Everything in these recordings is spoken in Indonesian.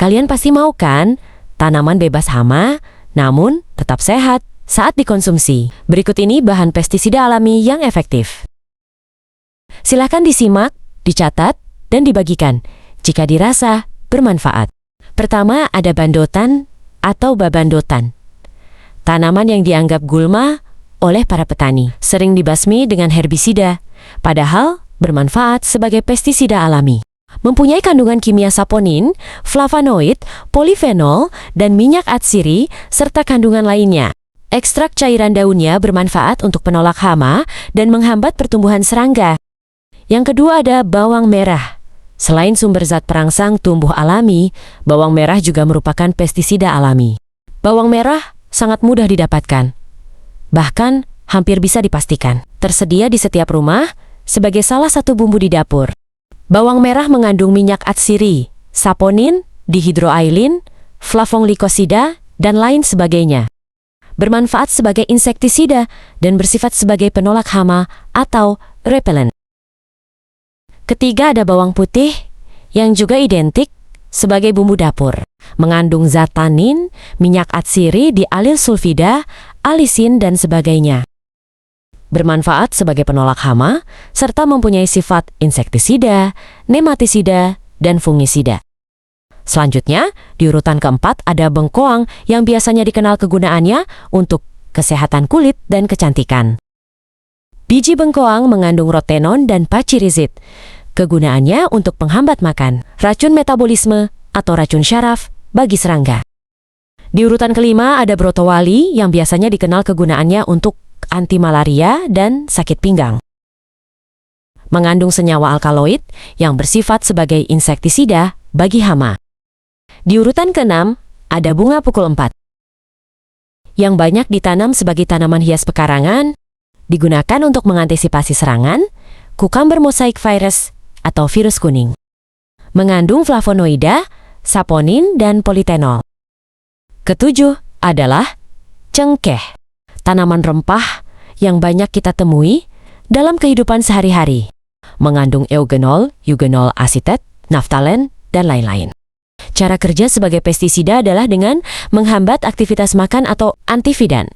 Kalian pasti mau kan? Tanaman bebas hama, namun tetap sehat saat dikonsumsi. Berikut ini bahan pestisida alami yang efektif. Silahkan disimak, dicatat, dan dibagikan jika dirasa bermanfaat. Pertama, ada bandotan atau babandotan. Tanaman yang dianggap gulma oleh para petani, sering dibasmi dengan herbisida, padahal bermanfaat sebagai pestisida alami. Mempunyai kandungan kimia saponin, flavonoid, polifenol, dan minyak atsiri, serta kandungan lainnya. Ekstrak cairan daunnya bermanfaat untuk penolak hama dan menghambat pertumbuhan serangga. Yang kedua ada bawang merah. Selain sumber zat perangsang tumbuh alami, bawang merah juga merupakan pestisida alami. Bawang merah sangat mudah didapatkan. Bahkan hampir bisa dipastikan tersedia di setiap rumah sebagai salah satu bumbu di dapur. Bawang merah mengandung minyak atsiri, saponin, dihidroailin, flavonglikosida, dan lain sebagainya. Bermanfaat sebagai insektisida dan bersifat sebagai penolak hama atau repelen. Ketiga ada bawang putih yang juga identik sebagai bumbu dapur. Mengandung zat tanin, minyak atsiri dialil sulfida, alisin, dan sebagainya. Bermanfaat sebagai penolak hama, serta mempunyai sifat insektisida, nematisida, dan fungisida. Selanjutnya, di urutan keempat ada bengkoang yang biasanya dikenal kegunaannya untuk kesehatan kulit dan kecantikan. Biji bengkoang mengandung rotenon dan pacirizid. Kegunaannya untuk penghambat makan, racun metabolisme, atau racun syaraf bagi serangga. Di urutan kelima ada brotowali yang biasanya dikenal kegunaannya untuk anti malaria dan sakit pinggang. Mengandung senyawa alkaloid yang bersifat sebagai insektisida bagi hama. Di urutan keenam ada bunga pukul 4 yang banyak ditanam sebagai tanaman hias pekarangan, digunakan untuk mengantisipasi serangan cucumber mosaic virus atau virus kuning. Mengandung flavonoida, saponin, dan politenol. Ketujuh adalah cengkeh, tanaman rempah yang banyak kita temui dalam kehidupan sehari-hari. Mengandung eugenol, eugenol asetat, naftalen, dan lain-lain. Cara kerja sebagai pestisida adalah dengan menghambat aktivitas makan atau antifidan,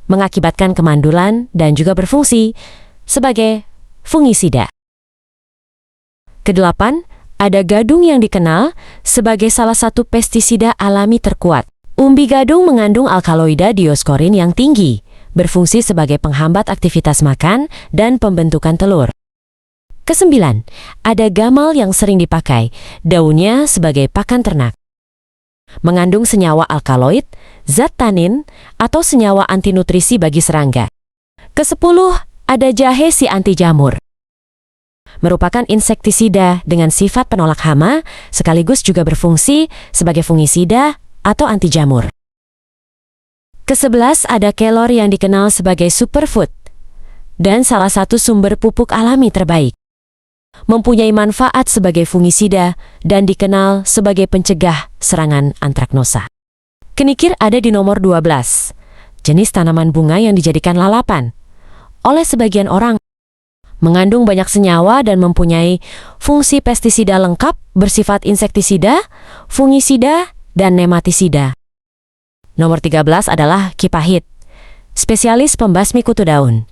mengakibatkan kemandulan, dan juga berfungsi sebagai fungisida. Kedelapan, ada gadung yang dikenal sebagai salah satu pestisida alami terkuat. Umbi gadung mengandung alkaloida dioskorin yang tinggi, berfungsi sebagai penghambat aktivitas makan dan pembentukan telur. Kesembilan, ada gamal yang sering dipakai, daunnya sebagai pakan ternak. Mengandung senyawa alkaloid, zat tanin, atau senyawa antinutrisi bagi serangga. Kesepuluh, ada jahe si anti jamur. Merupakan insektisida dengan sifat penolak hama, sekaligus juga berfungsi sebagai fungisida atau anti jamur. Kesebelas ada kelor yang dikenal sebagai superfood dan salah satu sumber pupuk alami terbaik. Mempunyai manfaat sebagai fungisida dan dikenal sebagai pencegah serangan antraknosa. Kenikir ada di nomor 12, jenis tanaman bunga yang dijadikan lalapan oleh sebagian orang. Mengandung banyak senyawa dan mempunyai fungsi pestisida lengkap bersifat insektisida, fungisida, dan nematisida. Nomor 13 adalah kipahit, spesialis pembasmi kutu daun,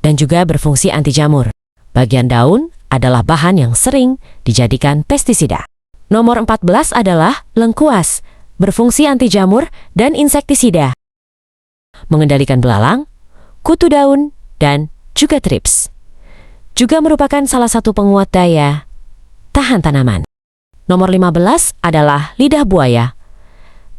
dan juga berfungsi anti jamur. Bagian daun adalah bahan yang sering dijadikan pestisida. Nomor 14 adalah lengkuas, berfungsi anti jamur dan insektisida. Mengendalikan belalang, kutu daun, dan juga trips. Juga merupakan salah satu penguat daya tahan tanaman. Nomor 15 adalah lidah buaya.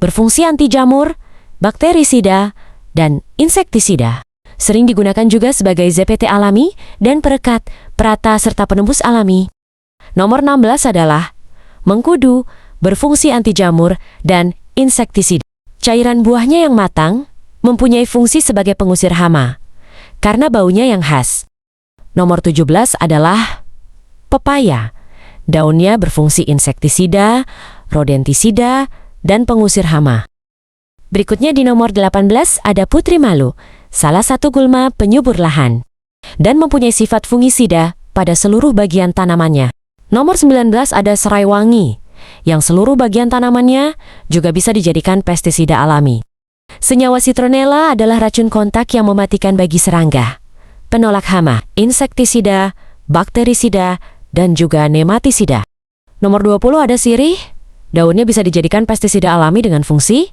Berfungsi anti jamur, bakterisida, dan insektisida. Sering digunakan juga sebagai ZPT alami dan perekat, perata, serta penembus alami. Nomor 16 adalah mengkudu, berfungsi anti jamur dan insektisida. Cairan buahnya yang matang mempunyai fungsi sebagai pengusir hama karena baunya yang khas. Nomor 17 adalah pepaya. Daunnya berfungsi insektisida, rodentisida, dan pengusir hama. Berikutnya di nomor 18 ada putri malu, salah satu gulma penyubur lahan, dan mempunyai sifat fungisida pada seluruh bagian tanamannya. Nomor 19 ada serai wangi, yang seluruh bagian tanamannya juga bisa dijadikan pestisida alami. Senyawa citronella adalah racun kontak yang mematikan bagi serangga, penolak hama, insektisida, bakterisida, dan juga nematisida. Nomor 20 ada sirih. Daunnya bisa dijadikan pestisida alami dengan fungsi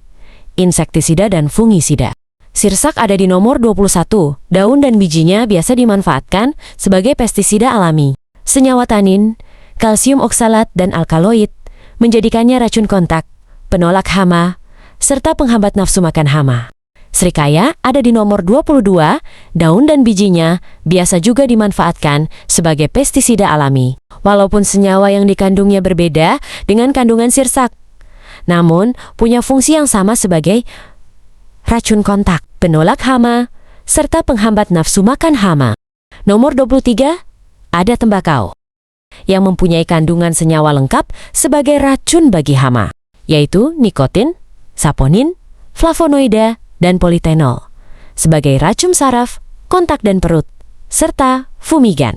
insektisida dan fungisida. Sirsak ada di nomor 21. Daun dan bijinya biasa dimanfaatkan sebagai pestisida alami. Senyawa tanin, kalsium oksalat dan alkaloid menjadikannya racun kontak, penolak hama, serta penghambat nafsu makan hama. Serikaya ada di nomor 22. Daun dan bijinya biasa juga dimanfaatkan sebagai pestisida alami. Walaupun senyawa yang dikandungnya berbeda dengan kandungan sirsak, namun punya fungsi yang sama sebagai racun kontak, penolak hama, serta penghambat nafsu makan hama. Nomor 23, ada tembakau, yang mempunyai kandungan senyawa lengkap sebagai racun bagi hama, yaitu nikotin, saponin, flavonoida, dan politenol, sebagai racun saraf, kontak dan perut, serta fumigan.